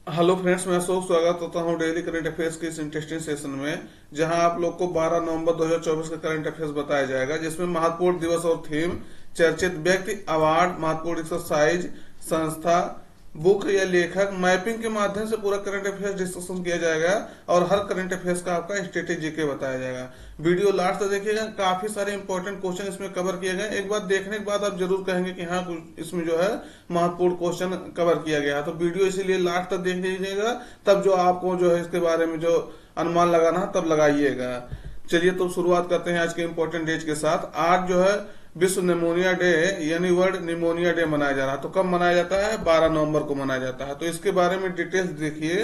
Hello friends, मैं अशोक स्वागत करता हूं डेली करंट अफेयर्स के इस इंटरेस्टिंग सेशन में, जहां आप लोग को 12 नवंबर 2024 का करंट अफेयर्स बताया जाएगा, जिसमें महत्वपूर्ण दिवस और थीम, चर्चित व्यक्ति, अवार्ड, महत्वपूर्ण एक्सरसाइज, संस्था, बुक या लेखक, मैपिंग के माध्यम से पूरा करंट अफेयर्स डिस्कशन किया जाएगा और हर करंट अफेयर्स का आपका स्ट्रेटेजी के बताया जाएगा। वीडियो लास्ट तक देखिएगा, काफी सारे इंपॉर्टेंट क्वेश्चन इसमें कवर किए गए। एक बार देखने के बाद आप जरूर कहेंगे कि हाँ, कुछ इसमें जो है महत्वपूर्ण क्वेश्चन कवर किया गया है। तो वीडियो इसीलिए लास्ट तक देख लीजिएगा, तब जो आपको जो है इसके बारे में जो अनुमान लगाना है तब लगाइएगा। चलिए तो शुरुआत करते हैं आज के इंपॉर्टेंट डेज के साथ। आज जो है विश्व निमोनिया डे यानी वर्ल्ड निमोनिया डे मनाया जा रहा है। तो कब मनाया जाता है? 12 नवंबर को मनाया जाता है। तो इसके बारे में डिटेल्स देखिए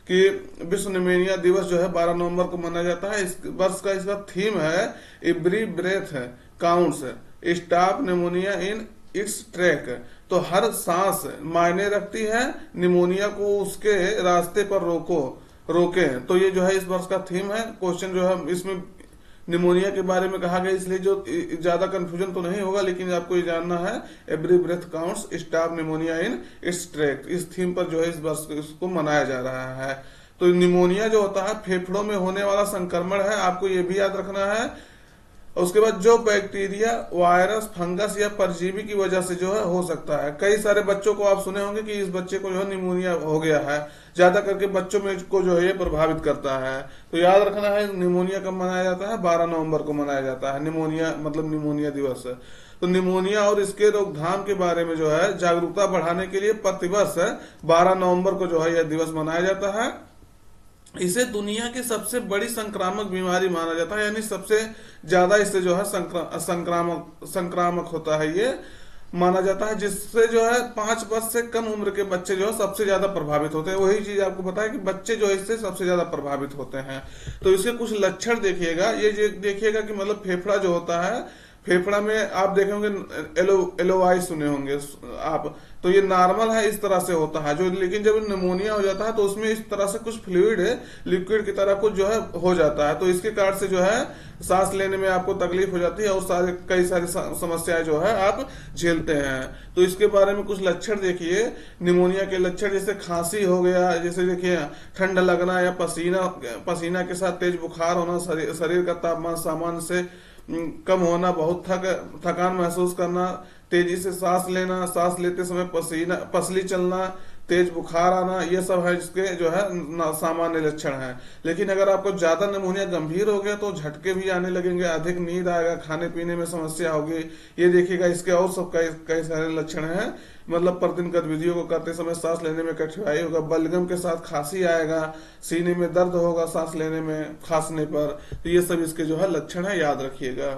कि विश्व निमोनिया दिवस जो है 12 नवंबर को मनाया जाता है। इस वर्ष का इसका थीम है every breath counts, stop pneumonia in its track. तो हर सांस मायने रखती है, निमोनिया को उसके रास्ते पर रोके। तो ये जो है इस वर्ष का थीम है। क्वेश्चन जो है इसमें निमोनिया के बारे में कहा गया, इसलिए जो ज्यादा कंफ्यूजन तो नहीं होगा, लेकिन आपको ये जानना है every breath counts, stop pneumonia in its track. इस थीम पर जो है इस वर्ष इसको मनाया जा रहा है। तो निमोनिया जो होता है फेफड़ों में होने वाला संक्रमण है, आपको ये भी याद रखना है। उसके बाद जो बैक्टीरिया, वायरस, फंगस या परजीवी की वजह से जो है हो सकता है। कई सारे बच्चों को आप सुने होंगे कि इस बच्चे को जो है निमोनिया हो गया है। ज्यादा करके बच्चों में को जो है ये प्रभावित करता है। तो याद रखना है निमोनिया कब मनाया जाता है? 12 नवंबर को मनाया जाता है। निमोनिया मतलब निमोनिया दिवस। तो निमोनिया और इसके रोकथाम के बारे में जो है जागरूकता बढ़ाने के लिए प्रतिवर्ष 12 नवंबर को जो है यह दिवस मनाया जाता है। इसे दुनिया की सबसे बड़ी संक्रामक बीमारी माना जाता है, यानी सबसे ज्यादा इससे जो है संक्रामक होता है ये माना जाता है, जिससे जो है 5 वर्ष से कम उम्र के बच्चे जो है सबसे ज्यादा प्रभावित होते हैं। वही चीज आपको पता है कि बच्चे जो है इससे सबसे ज्यादा प्रभावित होते हैं। तो इसके कुछ लक्षण देखिएगा। ये देखिएगा कि मतलब फेफड़ा जो होता है, फेफड़ा में आप देखे होंगे एलोवाई सुने होंगे आप। तो ये नॉर्मल है, इस तरह से होता है जो, लेकिन जब निमोनिया हो जाता है तो उसमें इस तरह से कुछ फ्लूइड लिक्विड की तरह कुछ जो है हो जाता है। तो इसके कारण से जो है सांस लेने में आपको तकलीफ हो जाती है और कई सारी समस्याएं जो है आप झेलते हैं। तो इसके बारे में कुछ लक्षण देखिए। निमोनिया के लक्षण जैसे खांसी हो गया, जैसे देखिए ठंड लगना या पसीना के साथ तेज बुखार होना, शरीर का तापमान सामान्य से कम होना, बहुत थकान महसूस करना, तेजी से सांस लेना, सांस लेते समय पसली चलना, तेज बुखार आना, ये सब है इसके जो है सामान्य लक्षण है। लेकिन अगर आपको ज्यादा निमोनिया गंभीर हो गया तो झटके भी आने लगेंगे, अधिक नींद आएगा, खाने पीने में समस्या होगी। ये देखिएगा इसके और सब कई सारे लक्षण हैं। मतलब प्रतिदिन गतिविधियों को करते समय सांस लेने में कठिनाई होगा, बलगम के साथ खांसी आएगा, सीने में दर्द होगा सांस लेने में खांसने पर। तो ये सब इसके जो है लक्षण है, याद रखिएगा।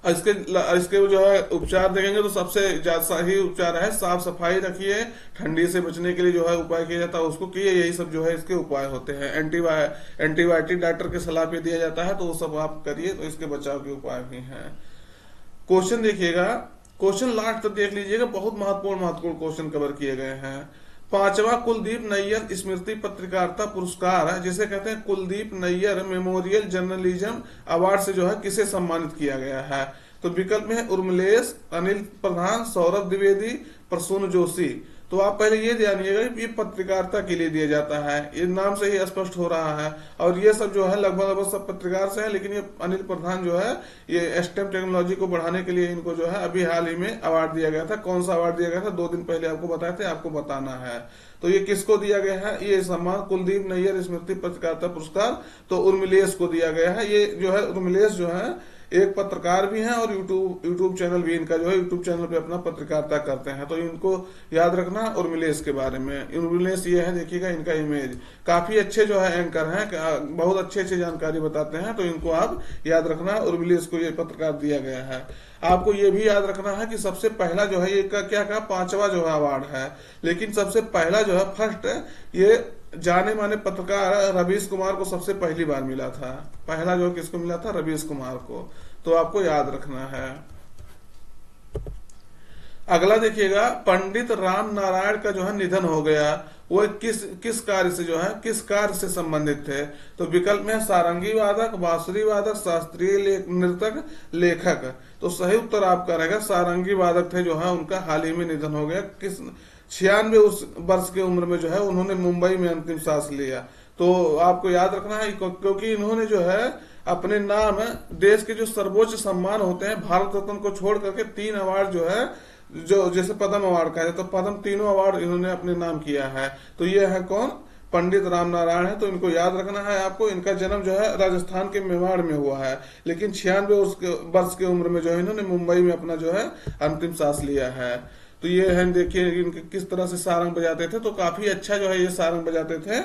इसके जो है उपचार देखेंगे तो सबसे ज्यादा सही उपचार है साफ सफाई रखिए। ठंडी से बचने के लिए जो है उपाय किया जाता है उसको किए। यही सब जो है इसके उपाय होते हैं। एंटीबायोटिक डॉक्टर के सलाह पे दिया जाता है, तो वो सब आप करिए। तो इसके बचाव के उपाय भी हैं। क्वेश्चन देखिएगा, क्वेश्चन लास्ट तक देख लीजिएगा, बहुत महत्वपूर्ण क्वेश्चन कवर किए गए हैं। 5वां कुलदीप नैयर स्मृति पत्रकारिता पुरस्कार है, जिसे कहते हैं Kuldip Nayar memorial journalism award से जो है किसे सम्मानित किया गया है? तो विकल्प में है उर्मिलेश, अनिल प्रधान, सौरभ द्विवेदी, प्रसून जोशी। तो आप पहले ये जानिएगा कि ये पत्रकारिता के लिए दिया जाता है, ये नाम से ही स्पष्ट हो रहा है। और ये सब जो है लगभग सब पत्रकार से है, लेकिन ये अनिल प्रधान जो है ये स्टेम टेक्नोलॉजी को बढ़ाने के लिए इनको जो है अभी हाल ही में अवार्ड दिया गया था। कौन सा अवार्ड दिया गया था? 2 दिन पहले आपको बताए थे, आपको बताना है। तो ये किसको दिया गया है? ये सम्मान कुलदीप नैयर स्मृति पत्रकारिता पुरस्कार तो उर्मिलेश को दिया गया है। ये जो है उर्मिलेश जो है एक पत्रकार भी हैं और यूट्यूब चैनल भी इनका जो है यूट्यूब चैनल पे अपना पत्रकारिता करते हैं। तो इनको याद रखना उर्मिलेश के बारे में। उर्मिलेश ये है, देखिएगा इनका इमेज, काफी अच्छे जो है एंकर हैं, बहुत अच्छे जानकारी बताते हैं। तो इनको आप याद रखना, उर्मिलेश को ये पत्रकार दिया गया है। आपको ये भी याद रखना है कि सबसे पहला जो है ये क्या कहा, 5वां जो है अवार्ड है, लेकिन सबसे पहला जो है फर्स्ट ये जाने माने पत्रकार रवीश कुमार को सबसे पहली बार मिला था। पहला जो किसको मिला था? रवीश कुमार को। तो आपको याद रखना है। अगला देखिएगा, पंडित राम नारायण का जो है निधन हो गया, वो किस कार्य से जो है, किस कार्य से संबंधित थे? तो विकल्प में सारंगी वादक, बांसुरी वादक, शास्त्रीय नृतक, लेखक। तो सही उत्तर आपका रहेगा सारंगी वादक थे जो है, उनका हाल ही में निधन हो गया। किस 96 उस वर्ष की उम्र में जो है उन्होंने मुंबई में अंतिम सांस लिया। तो आपको याद रखना है क्योंकि इन्होंने जो है अपने नाम देश के जो सर्वोच्च सम्मान होते हैं भारत रत्न को छोड़ करके 3 अवार्ड जो है, जो जैसे पद्म अवार्ड का है, तो पद्म तीनों अवार्ड इन्होंने अपने नाम किया है। तो ये है कौन? पंडित राम नारायण है। तो इनको याद रखना है आपको। इनका जन्म जो है राजस्थान के मेवाड़ में हुआ है, लेकिन 96 वर्ष की उम्र में जो है इन्होंने मुंबई में अपना जो है अंतिम सांस लिया है। तो ये है, देखिए इनके किस तरह से सारंग बजाते थे। तो काफी अच्छा जो है ये सारंग बजाते थे,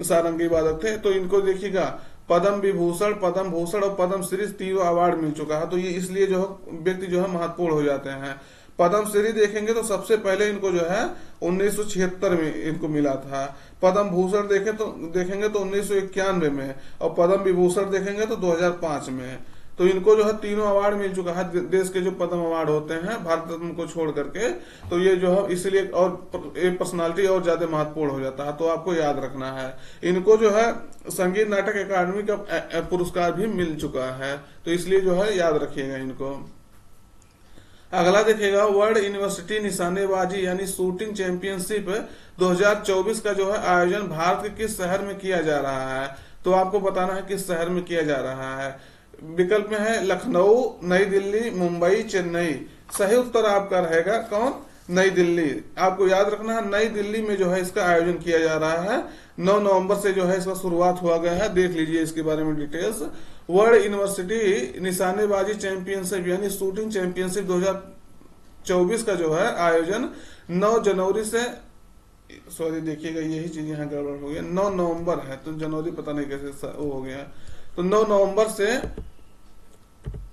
सारंगी वादक थे। तो इनको देखिएगा पद्म विभूषण, पद्म भूषण और पद्म श्री तीनों अवार्ड मिल चुका है। तो ये इसलिए जो व्यक्ति जो है महत्वपूर्ण हो जाते हैं। पद्मश्री देखेंगे तो सबसे पहले इनको जो है 1976 में इनको मिला था। पद्म भूषण देखेंगे तो 1991 में, और पद्म विभूषण देखेंगे तो 2005 में। तो इनको जो है तीनों अवार्ड मिल चुका है, देश के जो पद्म अवार्ड होते हैं भारत रत्न को छोड़ करके। तो ये जो है इसलिए और एक पर्सनालिटी और ज्यादा महत्वपूर्ण हो जाता है। तो आपको याद रखना है। इनको जो है संगीत नाटक अकादमी का पुरस्कार भी मिल चुका है। तो इसलिए जो है याद रखिएगा इनको। अगला देखिएगा, वर्ल्ड यूनिवर्सिटी निशानेबाजी यानी शूटिंग चैंपियनशिप 2024 का जो है आयोजन भारत के किस शहर में किया जा रहा है? तो आपको बताना है किस शहर में किया जा रहा है। विकल्प में है लखनऊ, नई दिल्ली, मुंबई, चेन्नई। सही उत्तर आपका रहेगा कौन? नई दिल्ली। आपको याद रखना है नई दिल्ली में जो है इसका आयोजन किया जा रहा है। 9 नवंबर से जो है इसका शुरुआत हुआ गया है। देख लीजिए इसके बारे में डिटेल्स। वर्ल्ड यूनिवर्सिटी निशानेबाजी चैंपियनशिप यानी शूटिंग चैंपियनशिप 2024 का जो है आयोजन 9 जनवरी से, सॉरी देखिएगा यही चीज यहाँ गड़बड़ हो गया, 9 नवंबर है तो जनवरी पता नहीं कैसे वो हो गया। तो 9 नवंबर से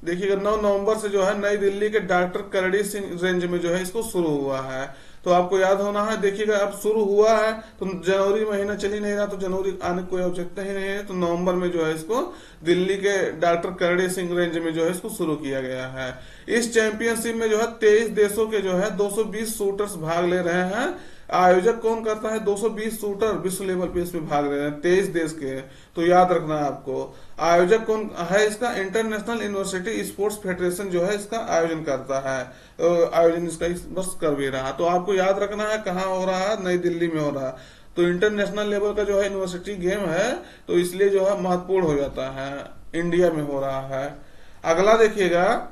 देखिएगा 9 नवंबर से जो है नई दिल्ली के डॉक्टर करड़ी सिंह रेंज में जो है इसको शुरू हुआ है। तो आपको याद होना है, देखिएगा अब शुरू हुआ है तो जनवरी महीना चल ही नहीं रहा, तो जनवरी आने की कोई आवश्यकता ही नहीं है। तो नवंबर में जो है इसको दिल्ली के डॉक्टर करड़ी सिंह रेंज में जो है इसको शुरू किया गया है। इस चैंपियनशिप में जो है 23 देशों के जो है 220 शूटर्स भाग ले रहे हैं। आयोजक कौन करता है? 220 शूटर विश्व लेवल पे इसमें भाग ले रहे हैं 23 देश के। तो याद रखना है आपको। आयोजक कौन है इसका? इंटरनेशनल यूनिवर्सिटी स्पोर्ट्स फेडरेशन जो है इसका आयोजन करता है। आयोजन इसका बस कर भी रहा। तो आपको याद रखना है कहाँ हो रहा है? नई दिल्ली में हो रहा है। तो इंटरनेशनल लेवल का जो है यूनिवर्सिटी गेम है, तो इसलिए जो है महत्वपूर्ण हो जाता है, इंडिया में हो रहा है। अगला देखिएगा,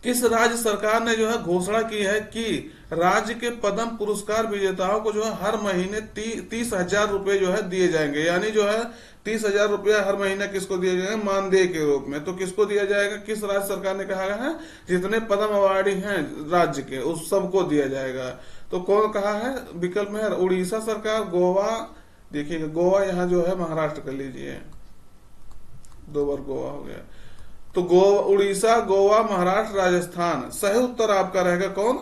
किस राज्य सरकार ने जो है घोषणा की है कि राज्य के पद्म पुरस्कार विजेताओं को जो है हर महीने 30,000 रुपए जो है दिए जाएंगे। यानी जो है 30,000 रुपया हर महीना किसको दिए जाएंगे? मानदेय के रूप में। तो किसको दिया जाएगा? किस राज्य सरकार ने कहा है? जितने पद्म अवार्डी हैं राज्य के उस सबको दिया जाएगा। तो कौन कहा है? विकल्प में है उड़ीसा सरकार, गोवा, देखिएगा गोवा यहाँ जो है महाराष्ट्र कर लीजिए, 2 बार गोवा हो गया। तो गोवा, उड़ीसा, गोवा, महाराष्ट्र, राजस्थान। सही उत्तर आपका रहेगा कौन?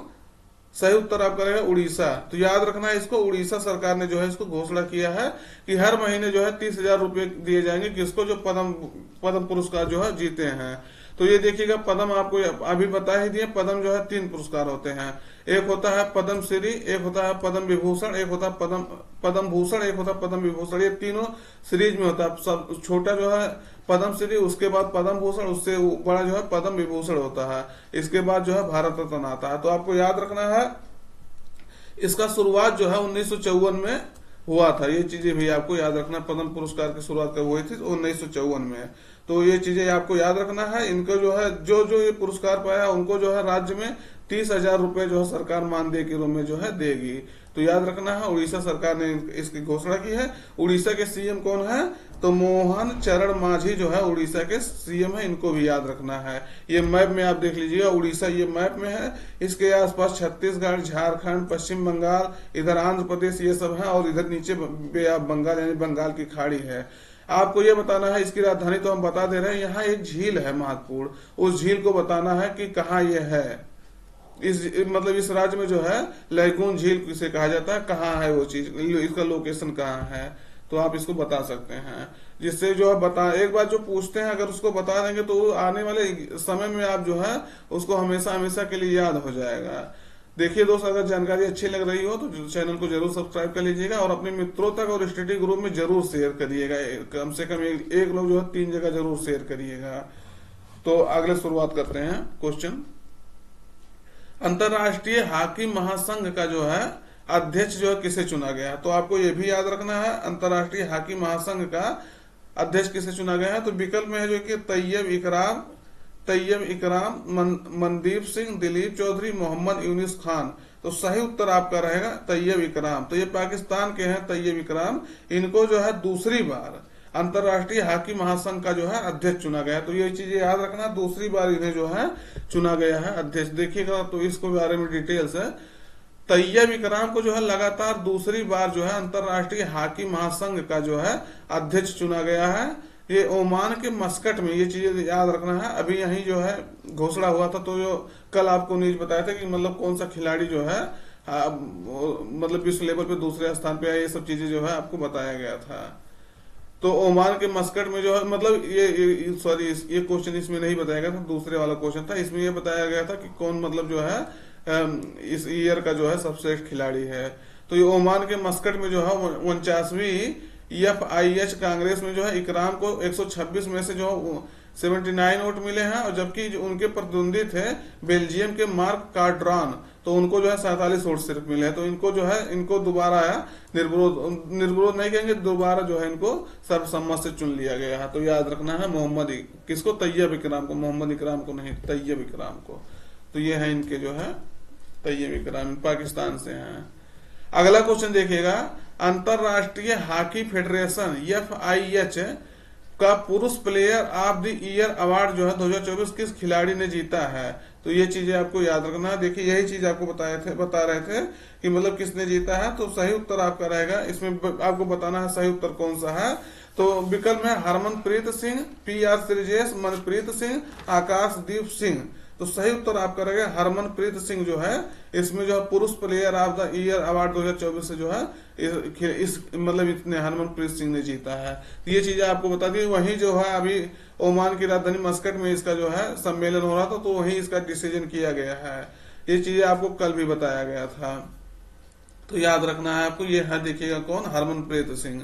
सही उत्तर आपका रहेगा उड़ीसा। तो याद रखना है इसको, उड़ीसा सरकार ने जो है इसको घोषणा किया है कि हर महीने जो है 30,000 रुपए दिए जाएंगे किसको? जो पद्म पुरस्कार जो है जीते हैं। तो ये देखिएगा पद्म आपको अभी बता ही दिए, पद्म जो है 3 पुरस्कार होते हैं। एक होता है पद्म श्री, एक होता है पद्म विभूषण, एक होता है पद्म भूषण, एक होता है पद्म विभूषण। ये तीनों सीरीज में होता है। सब छोटा जो है पद्म श्री, उसके बाद पद्म भूषण, उससे बड़ा जो है पद्म विभूषण होता है। इसके बाद जो है भारत रत्न आता है। तो आपको याद रखना है इसका शुरुआत जो है 1954 में हुआ था। ये चीजें भी आपको याद रखना। पद्म पुरस्कार की शुरुआत कब हुई थी? 1954 में। तो ये चीजें आपको याद रखना है। इनको जो है जो ये पुरस्कार पाया उनको जो है राज्य में 30,000 रुपए जो है सरकार मानदेय के रूप में जो है देगी। तो याद रखना है उड़ीसा सरकार ने इसकी घोषणा की है। उड़ीसा के सीएम कौन है? तो मोहन चरण मांझी जो है उड़ीसा के सीएम है। इनको भी याद रखना है। ये मैप में आप देख लीजिएगा, उड़ीसा ये मैप में है। इसके आसपास छत्तीसगढ़, झारखंड, पश्चिम बंगाल, इधर आंध्र प्रदेश, ये सब है। और इधर नीचे बे ऑफ बंगाल यानी बंगाल की खाड़ी है। आपको ये बताना है, इसकी राजधानी तो हम बता दे रहे हैं। यहाँ एक झील है महत्वपूर्ण, उस झील को बताना है कि कहाँ ये है। मतलब इस राज्य में जो है लैगून झील किसे कहा जाता है, कहाँ है वो चीज, इसका लोकेशन कहाँ है, तो आप इसको बता सकते हैं। जिससे जो है बता, एक बार जो पूछते हैं अगर उसको बता देंगे तो आने वाले समय में आप जो है उसको हमेशा हमेशा के लिए याद हो जाएगा। देखिए दोस्त, अगर जानकारी अच्छी लग रही हो तो चैनल को जरूर सब्सक्राइब कर लीजिएगा और अपने मित्रों तक और स्टडी ग्रुप में जरूर शेयर करिएगा। कम से कम एक लोग जो है 3 जगह जरूर शेयर करिएगा। तो अगले शुरुआत करते हैं क्वेश्चन। अंतरराष्ट्रीय हॉकी महासंघ का जो है अध्यक्ष जो है किसे चुना गया? तो आपको ये भी याद रखना है अंतरराष्ट्रीय हॉकी महासंघ का अध्यक्ष किसे चुना गया है। तो विकल्प में है जो कि तैयब इकराम, मनदीप सिंह, दिलीप चौधरी, मोहम्मद यूनिस खान। तो सही उत्तर आपका रहेगा तैयब इकराम। तो ये पाकिस्तान के हैं तैयब इकराम। इनको जो है दूसरी बार अंतरराष्ट्रीय हॉकी महासंघ का जो है अध्यक्ष चुना गया। तो ये चीजें याद रखना, दूसरी बार इन्हें जो है चुना गया है अध्यक्ष। देखिएगा तो इसको बारे में डिटेल्स है। तैयब इकराम को जो है लगातार दूसरी बार जो है अंतरराष्ट्रीय हॉकी महासंघ का जो है अध्यक्ष चुना गया है। ये ओमान के मस्कट में, ये चीजें याद रखना है। अभी यही जो है घोषणा हुआ था। तो जो कल आपको न्यूज बताया था कि मतलब कौन सा खिलाड़ी जो है मतलब विश्व लेवल पे दूसरे स्थान पे आया, ये सब चीजें जो है आपको बताया गया था। तो ओमान के मस्कट में जो है मतलब ये क्वेश्चन इसमें नहीं बताया गया था, दूसरे वाला क्वेश्चन था। इसमें ये बताया गया था कि कौन मतलब जो है इस ईयर का जो है सबसे खिलाड़ी है। तो ये ओमान के मस्कट में जो है 49वीं FIH कांग्रेस में जो है इकराम को 126 में से जो 79 वोट मिले हैं, और जबकि जो उनके प्रतिद्वंदी थे बेल्जियम के मार्क कार्ड्रान, तो उनको जो है 47 वोट सिर्फ मिले हैं। तो इनको जो है इनको दोबारा निर्विरोध नहीं कहेंगे, दोबारा जो है इनको सर्वसम्मत से चुन लिया गया है। तो याद रखना है किसको? तैयब इकराम को, मोहम्मद इकराम को नहीं, तैयब इकराम को। तो ये है इनके जो है तैयब इकराम, पाकिस्तान से हैं। अगला क्वेश्चन देखिएगा। अंतरराष्ट्रीय हॉकी फेडरेशन FIH का पुरुष player of the year award जो है 2024 किस खिलाड़ी ने जीता है? तो ये चीजें आपको याद रखना है। देखिए यही चीज आपको बता रहे थे कि मतलब किसने जीता है। तो सही उत्तर आपका रहेगा, इसमें आपको बताना है सही उत्तर कौन सा है। तो विकल्प में हरमनप्रीत सिंह, PR श्रीजेश, मनप्रीत सिंह, आकाशदीप सिंह। तो सही उत्तर आपका रहेगा हरमनप्रीत सिंह जो है इसमें जो है पुरुष player of the year award 2024 से जो है इस मतलब इतने हरमनप्रीत सिंह ने जीता है। तो ये चीजें आपको बता दी। वहीं जो है अभी ओमान की राजधानी मस्कट में इसका जो है सम्मेलन हो रहा था, तो वहीं इसका डिसीजन किया गया है। ये चीजें आपको कल भी बताया गया था। तो याद रखना है आपको। ये है देखिएगा कौन? हरमनप्रीत सिंह।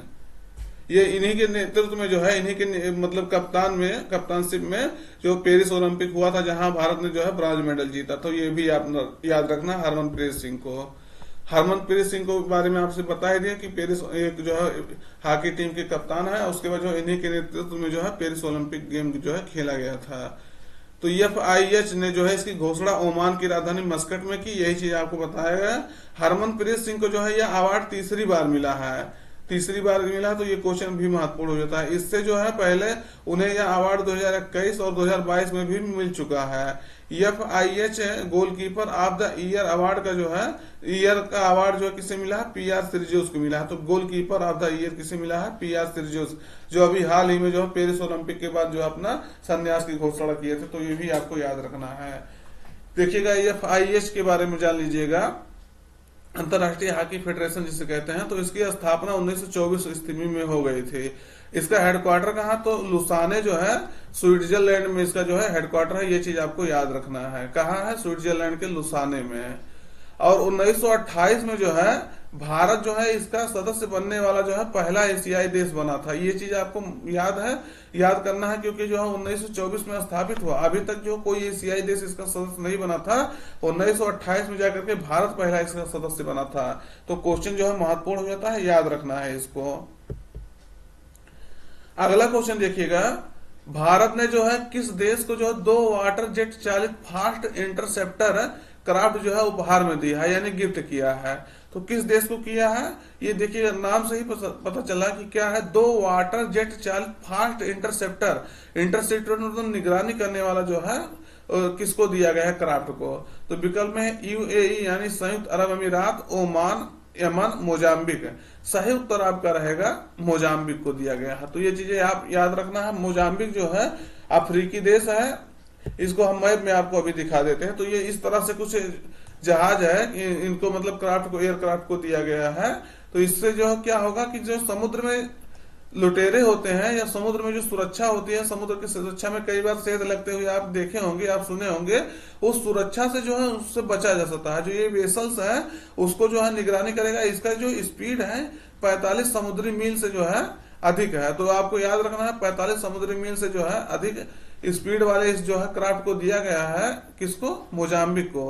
ये इन्हीं के नेतृत्व में जो है इन्हीं के मतलब कप्तानशिप में जो पेरिस ओलंपिक हुआ था, जहां भारत ने जो है ब्रॉन्ज मेडल जीता। तो ये भी आप याद रखना हरमनप्रीत सिंह को। हरमनप्रीत सिंह को बारे में आपसे बता ही दिया कि पेरिस एक जो है हॉकी टीम के कप्तान है। उसके बाद जो इन्हीं के नेतृत्व में जो है पेरिस ओलंपिक गेम जो है खेला गया था। तो FIH ने जो है इसकी घोषणा ओमान की राजधानी मस्कट में की। यही चीज आपको बताया गया। हरमनप्रीत सिंह को जो है यह अवार्ड तीसरी बार मिला है। तो ये क्वेश्चन भी महत्वपूर्ण हो जाता है। इससे जो है पहले उन्हें यह अवार्ड 2021 और 2022 में भी मिल चुका है। FIH goalkeeper of the year award का जो है ईयर का अवार्ड जो है किसे मिला है? PR श्रीजेश को मिला है। तो गोलकीपर ऑफ द ईयर किसे मिला है? PR श्रीजेश, जो अभी हाल ही में जो है पेरिस ओलंपिक के बाद जो अपना संन्यास की घोषणा किए थे। तो ये भी आपको याद रखना है। देखिएगा FIH के बारे में जान लीजिएगा। अंतरराष्ट्रीय हॉकी फेडरेशन जिसे कहते हैं, तो इसकी स्थापना 1924 ईस्वी में हो गई थी। इसका हेडक्वार्टर कहाँ? तो लुसाने जो है स्विट्जरलैंड में इसका जो है हेडक्वार्टर है। ये चीज आपको याद रखना है। कहाँ है? स्विट्जरलैंड के लुसाने में। और 1928 में जो है भारत जो है इसका सदस्य बनने वाला जो है पहला एशियाई देश बना था। ये चीज आपको याद करना है, क्योंकि जो है 1924 में स्थापित हुआ। अभी तक जो कोई एशियाई देश इसका सदस्य नहीं बना था। 1928 में जाकर के भारत पहला इसका सदस्य बना था। तो क्वेश्चन जो है महत्वपूर्ण हो जाता है, याद रखना है इसको। अगला क्वेश्चन देखिएगा। भारत ने जो है किस देश को जो है 2 वाटर जेट चालित फास्ट इंटरसेप्टर क्राफ्ट जो है उपहार में दिया है, यानी गिफ्ट किया है। तो किस देश को किया है? ये देखिए नाम से ही पता चला कि क्या है। 2 वाटर जेट चालित फास्ट इंटरसेप्टर मतलब निगरानी करने वाला जो है किसको दिया गया है? क्राफ्ट को। तो विकल्प में UAE यानी संयुक्त अरब अमीरात, ओमान, यमन, मोजाम्बिक। सही उत्तर आपका रहेगा मोजाम्बिक को दिया गया है। तो ये चीजें आप याद रखना है। मोजाम्बिक जो है अफ्रीकी देश है। इसको हम मैप में आपको अभी दिखा देते हैं। तो ये इस तरह से कुछ जहाज है, इनको मतलब एयरक्राफ्ट को दिया गया है। तो इससे जो क्या होगा कि जो लुटेरे होते हैं या समुद्र में जो सुरक्षा होती है, समुद्र की सुरक्षा में कई बार सेध लगते हुए आप देखे होंगे, आप सुने होंगे, उस सुरक्षा से जो है उससे बचा जा सकता है। जो ये वेसल्स है उसको जो है निगरानी करेगा। इसका जो स्पीड है 45 समुद्री मील से जो है अधिक है। तो आपको याद रखना है 45 समुद्री मील से जो है अधिक स्पीड वाले इस जो है क्राफ्ट को दिया गया है, किसको, मोजाम्बिक को।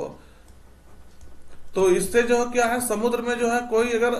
तो इससे जो है क्या है, समुद्र में जो है कोई अगर,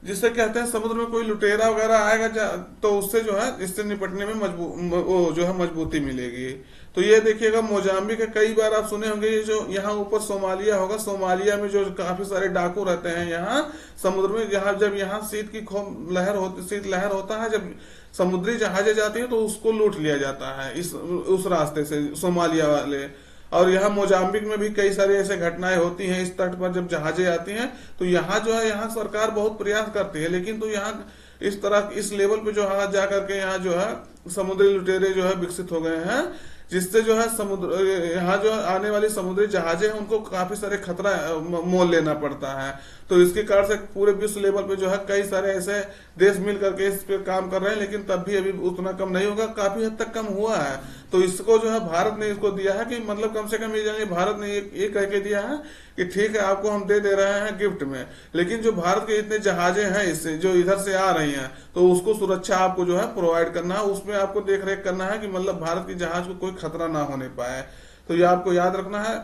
जिसे कहते हैं समुद्र में कोई लुटेरा वगैरह आएगा तो उससे जो है इससे निपटने में वो जो है मजबूती मिलेगी। तो ये देखिएगा मोजाम्बिक है। कई बार आप सुने होंगे ये जो यहाँ ऊपर सोमालिया होगा, सोमालिया में जो काफी सारे डाकू रहते हैं यहाँ समुद्र में, यहाँ जब यहाँ शीत लहर होता है, जब समुद्री जहाजें जाती है तो उसको लूट लिया जाता है उस रास्ते से, सोमालिया वाले। और यहाँ मोजाम्बिक में भी कई सारी ऐसे घटनाएं होती हैं। इस तट पर जब जहाजें आती हैं तो यहाँ जो है, यहाँ सरकार बहुत प्रयास करती है, लेकिन तो यहाँ इस तरह इस लेवल पे जो है जा करके यहाँ जो है समुद्री लुटेरे जो है विकसित हो गए हैं, जिससे जो है समुद्र यहाँ जो आने वाली समुद्री जहाजें हैं उनको काफी सारे खतरा मोल लेना पड़ता है। तो इसके कारण से पूरे विश्व लेवल पे जो है कई सारे ऐसे देश मिल करके इस पे काम कर रहे हैं, लेकिन तब भी अभी उतना कम नहीं होगा, काफी हद तक कम हुआ है। तो इसको जो है भारत ने इसको दिया है कि मतलब कम से कम ये जानिए भारत ने ये कह के दिया है कि ठीक है आपको हम दे रहे हैं गिफ्ट में, लेकिन जो भारत के इतने जहाजें हैं इससे जो इधर से आ रही हैं तो उसको सुरक्षा आपको जो है प्रोवाइड करना है, उसमें आपको देख रेख करना है कि मतलब भारत की जहाज को कोई खतरा ना होने पाए। तो ये आपको याद रखना है।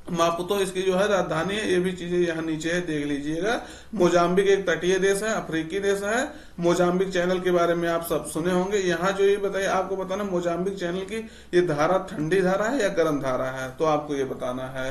मापुतो इसकी जो है राजधानी है, ये भी चीजें यहाँ नीचे है, देख लीजिएगा। मोजाम्बिक एक तटीय देश है, अफ्रीकी देश है। मोजाम्बिक चैनल के बारे में आप सब सुने होंगे। यहाँ जो ये बताइए, आपको बताना मोजाम्बिक चैनल की ये धारा ठंडी धारा है या गर्म धारा है, तो आपको ये बताना है।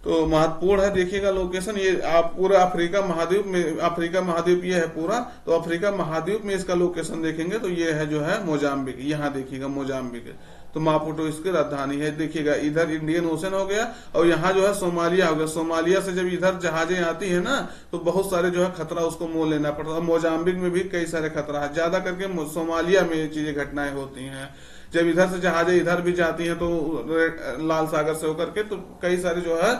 तो महत्वपूर्ण है, देखिएगा लोकेशन, ये आप पूरा अफ्रीका महाद्वीप ये है पूरा। तो अफ्रीका महाद्वीप में इसका लोकेशन देखेंगे तो ये है जो है मोजाम्बिक, यहाँ देखिएगा मोजाम्बिक। तो मापुटो इसकी राजधानी है। देखिएगा इधर इंडियन ओशन हो गया और यहाँ जो है सोमालिया हो गया। सोमालिया से जब इधर जहाजें आती है ना तो बहुत सारे जो है खतरा उसको मोल लेना पड़ता है। मोजाम्बिक में भी कई सारे खतरा है, ज्यादा करके सोमालिया में ये चीजें घटनाएं होती हैं। जब इधर से जहाजें इधर भी जाती हैं तो लाल सागर से होकर के, तो कई सारे जो है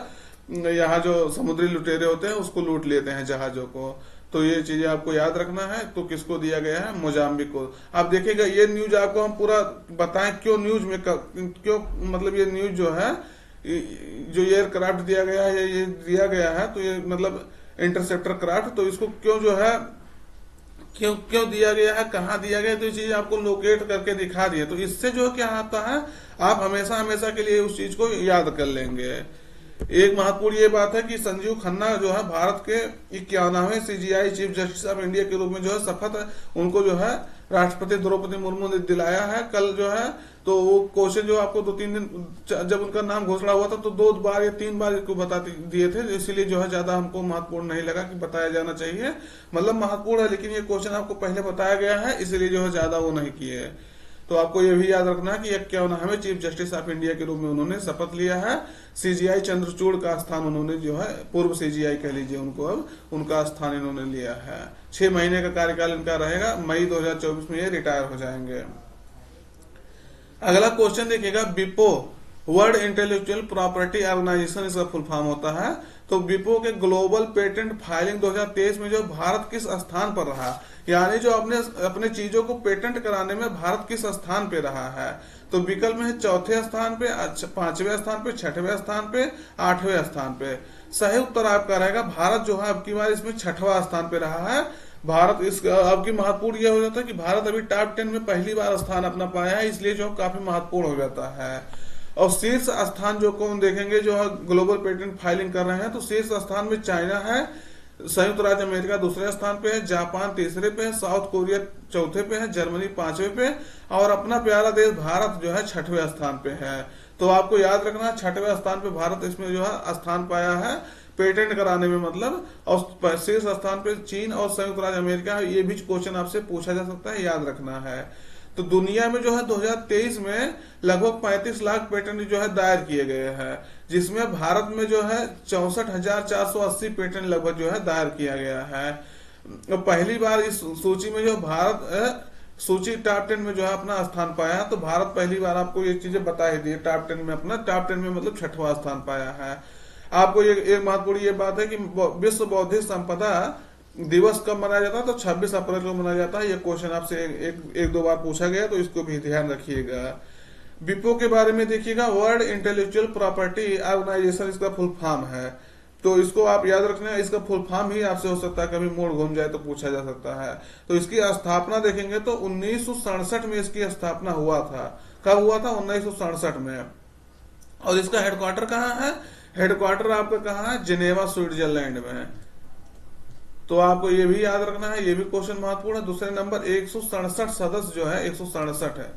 यहाँ जो समुद्री लुटेरे होते हैं उसको लूट लेते हैं जहाजों को। तो ये चीजें आपको याद रखना है। तो किसको दिया गया है, मोजाम्बिक को। आप देखिएगा ये न्यूज आपको हम पूरा बताएं क्यों न्यूज में क्यों, मतलब ये न्यूज जो है जो एयरक्राफ्ट दिया गया है, ये दिया गया है तो ये मतलब इंटरसेप्टर क्राफ्ट, तो इसको क्यों जो है क्यों दिया गया है, कहाँ दिया गया है, तो ये चीज आपको लोकेट करके दिखा दिए। तो इससे जो क्या आता है, आप हमेशा हमेशा के लिए उस चीज को याद कर लेंगे। एक महत्वपूर्ण ये बात है कि संजीव खन्ना जो है भारत के 51वें CJI chief justice of India के रूप में जो है शपथ उनको जो है राष्ट्रपति द्रौपदी मुर्मू ने दिलाया है कल जो है। तो वो क्वेश्चन जो आपको 2-3 दिन जब उनका नाम घोषणा हुआ था तो 2 बार या 3 बार इसको बता दिए थे, इसीलिए जो है ज्यादा हमको महत्वपूर्ण नहीं लगा कि बताया जाना चाहिए। मतलब महत्वपूर्ण है, लेकिन ये क्वेश्चन आपको पहले बताया गया है, इसीलिए जो है ज्यादा वो नहीं किए। तो आपको ये भी याद रखना है कि 51वें चीफ जस्टिस ऑफ इंडिया के रूप में उन्होंने शपथ लिया है। सीजीआई चंद्रचूड़ का स्थान उन्होंने जो है, पूर्व सीजीआई कह लीजिए उनको, अब उनका स्थान इन्होंने लिया है। 6 महीने का कार्यकाल इनका रहेगा, मई 2024 में ये रिटायर हो जाएंगे। अगला क्वेश्चन देखिएगा, विपो वर्ल्ड इंटेलेक्चुअल प्रॉपर्टी ऑर्गेनाइजेशन इसका फुल फॉर्म होता है। तो विपो के ग्लोबल पेटेंट फाइलिंग 2023 में जो भारत किस स्थान पर रहा, यानी जो अपने चीजों को पेटेंट कराने में भारत किस स्थान पे रहा है। तो विकल्प में है 4थे स्थान पे, 5वें स्थान पे, 6वें स्थान पे, 8वें स्थान पे। सही उत्तर आपका रहेगा भारत जो है अब की बार इसमें 6वां स्थान पे रहा है। भारत इस अब की महत्वपूर्ण यह हो जाता है कि भारत अभी टॉप 10 में पहली बार स्थान अपना पाया है, इसलिए जो काफी महत्वपूर्ण हो जाता है। और शीर्ष स्थान जो कौन देखेंगे जो है ग्लोबल पेटेंट फाइलिंग कर रहे हैं, तो शीर्ष स्थान में चाइना है, संयुक्त राज्य अमेरिका दूसरे स्थान पे है, जापान तीसरे पे है, साउथ कोरिया चौथे पे है, जर्मनी 5वें पे, और अपना प्यारा देश भारत जो है 6वें स्थान पे है। तो आपको याद रखना 6वें स्थान पे भारत इसमें जो है स्थान पाया है पेटेंट कराने में, मतलब। और शीर्ष स्थान पे चीन और संयुक्त राज्य अमेरिका, ये भी क्वेश्चन आपसे पूछा जा सकता है, याद रखना है। तो दुनिया में जो है 2023 में लगभग 35 लाख पेटेंट जो है दायर किए गए हैं, जिसमें भारत में जो है 64,480 पेटेंट लगभग जो है दायर किया गया है। पहली बार इस सूची में जो भारत सूची टॉप 10 में जो है अपना स्थान पाया, तो भारत पहली बार, आपको ये चीजें बता ही दी, टॉप 10 में अपना, टॉप 10 में मतलब 6वां स्थान पाया है। आपको ये एक महत्वपूर्ण ये बात है कि विश्व बौद्धिक संपदा दिवस कब मनाया जाता है, तो 26 अप्रैल को मनाया जाता है। ये क्वेश्चन आपसे एक दो बार पूछा गया, तो इसको भी ध्यान रखिएगा। विपो के बारे में देखिएगा, वर्ल्ड इंटेलेक्चुअल प्रॉपर्टी ऑर्गेनाइजेशन इसका फुल फॉर्म है। तो इसको आप याद रखना, इसका फुल फॉर्म ही आपसे हो सकता है कभी मोड़ घूम जाए तो पूछा जा सकता है। तो इसकी स्थापना देखेंगे तो 1967 में इसकी स्थापना हुआ था। कब हुआ था? 1967 में। और इसका हेडक्वार्टर कहाँ है? हेडक्वार्टर आपका कहाँ है? जिनेवा स्विट्जरलैंड में। तो आपको ये भी याद रखना है, ये भी क्वेश्चन महत्वपूर्ण है। दूसरे नंबर 167 सदस्य जो है, 167 है,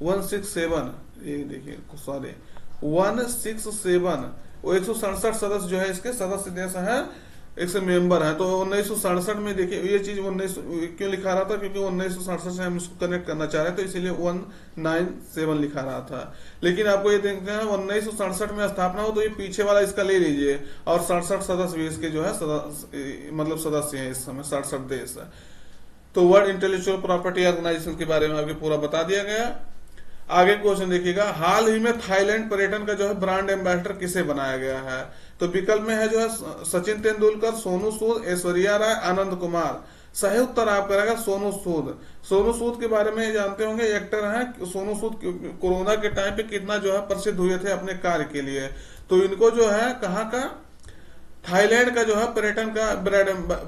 167, ये देखिए सॉरी 167, वो 167 सदस्य जो है इसके सदस्य देश है, एक से मेंबर है। तो 1967 में देखिए ये चीज 19 क्यों लिखा रहा था, क्योंकि 1967 से हम इसको कनेक्ट करना चाह रहे थे, तो इसीलिए 197 लिखा रहा था। लेकिन आपको ये देखते हैं 1967 में स्थापना हो, तो ये पीछे वाला इसका ले लीजिए, और 67 सदस्य भी इसके जो है मतलब सदस्य हैं इस समय, 67 देश है। तो वर्ल्ड इंटेलेक्चुअल प्रॉपर्टी ऑर्गेनाइजेशन के बारे में आपको पूरा बता दिया गया। आगे क्वेश्चन देखिएगा, हाल ही में थाईलैंड पर्यटन का जो है ब्रांड एम्बेसडर किसे बनाया गया है? तो विकल्प में है जो है सचिन तेंदुलकर, सोनू सूद, ऐश्वर्या राय, आनंद कुमार। सही उत्तर आपका रहेगा सोनू सूद। सोनू सूद के बारे में जानते होंगे, एक्टर हैं। सोनू सूद कोरोना के टाइम पे कितना जो है प्रसिद्ध हुए थे अपने कार्य के लिए। तो इनको जो है कहाँ का, थाईलैंड का जो है पर्यटन का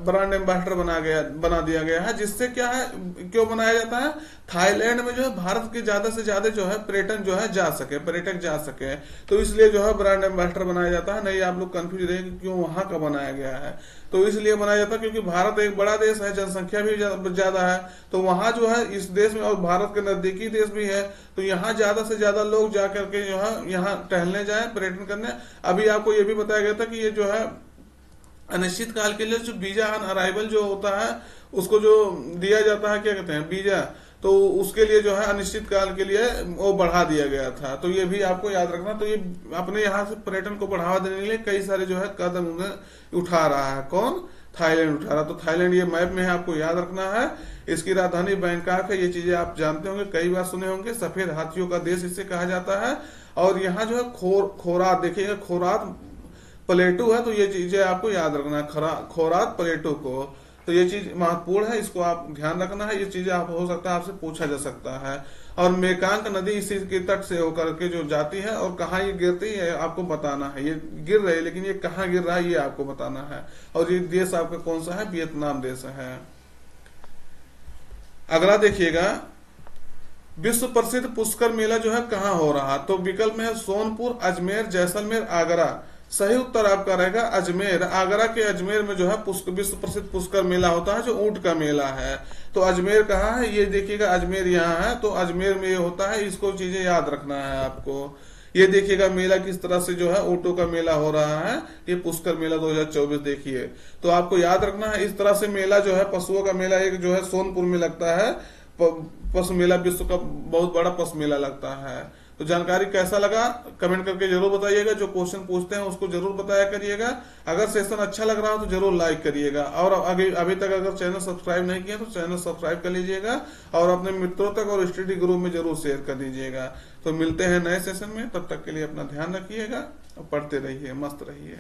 ब्रांड एम्बेसडर बना दिया गया है। जिससे क्या है, क्यों बनाया जाता है? थाईलैंड में जो है भारत के ज्यादा से ज्यादा जो है पर्यटन जो है जा सके, पर्यटक जा सके, तो इसलिए जो है ब्रांड एम्बेसडर बनाया जाता है। नहीं आप लोग कंफ्यूज रहे कि क्यों वहां का बनाया गया है, तो इसलिए बनाया जाता है क्योंकि भारत एक बड़ा देश है, जनसंख्या भी ज्यादा है। तो वहां जो है इस देश में, और भारत के नजदीकी देश भी है, तो यहाँ ज्यादा से ज्यादा लोग जा करके जो है यहाँ टहलने जाए, पर्यटन करने। अभी आपको ये भी बताया गया था कि ये जो है अनिश्चित काल के लिए जो वीजा ऑन अराइवल जो होता है, उसको जो दिया जाता है, क्या कहते हैं, वीजा, तो उसके लिए जो है अनिश्चित काल के लिए वो बढ़ा दिया गया था। तो ये भी आपको याद रखना। तो ये अपने यहाँ से पर्यटन को बढ़ावा देने के लिए कई सारे जो है कदम उठा रहा है। कौन? थाईलैंड उठा रहा। तो थाईलैंड ये मैप में है, आपको याद रखना है। इसकी राजधानी बैंकॉक है, ये चीजें आप जानते होंगे, कई बार सुने होंगे। सफेद हाथियों का देश इसे कहा जाता है। और यहाँ जो है खोरात देखिएगा, खोरात प्लेटू है, तो ये चीजें आपको याद रखना है, खोरात प्लेटू को। तो ये चीज महत्वपूर्ण है, इसको आप ध्यान रखना है। ये चीजें आप हो सकता है आपसे पूछा जा सकता है। और मेकांग नदी इसी के तट से होकर के जो जाती है, और कहाँ ये गिरती है आपको बताना है। ये गिर रही है, लेकिन ये कहाँ गिर रहा है ये आपको बताना है। और ये देश आपका कौन सा है? वियतनाम देश है। अगला देखिएगा, विश्व प्रसिद्ध पुष्कर मेला जो है कहाँ हो रहा? तो विकल्प में है सोनपुर, अजमेर, जैसलमेर, आगरा। सही उत्तर आपका रहेगा अजमेर। आगरा के अजमेर में जो है विश्व प्रसिद्ध पुष्कर मेला होता है, जो ऊंट का मेला है। तो अजमेर कहाँ है? ये देखिएगा, अजमेर यहाँ है। तो अजमेर में ये होता है, इसको चीजें याद रखना है आपको। ये देखिएगा मेला किस तरह से जो है ऊंटों का मेला हो रहा है, ये पुष्कर मेला 2024 देखिए। तो आपको याद रखना है, इस तरह से मेला जो है, पशुओं का मेला एक जो है सोनपुर में लगता है। पशु मेला विश्व का बहुत बड़ा पशु मेला लगता है। तो जानकारी कैसा लगा कमेंट करके जरूर बताइएगा। जो क्वेश्चन पूछते हैं उसको जरूर बताया करिएगा। अगर सेशन अच्छा लग रहा हो तो जरूर लाइक करिएगा। और अभी तक अगर चैनल सब्सक्राइब नहीं किया तो चैनल सब्सक्राइब कर लीजिएगा, और अपने मित्रों तक और स्टडी ग्रुप में जरूर शेयर कर दीजिएगा। तो मिलते हैं नए सेशन में, तब तक के लिए अपना ध्यान रखिएगा और पढ़ते रहिए, मस्त रहिए।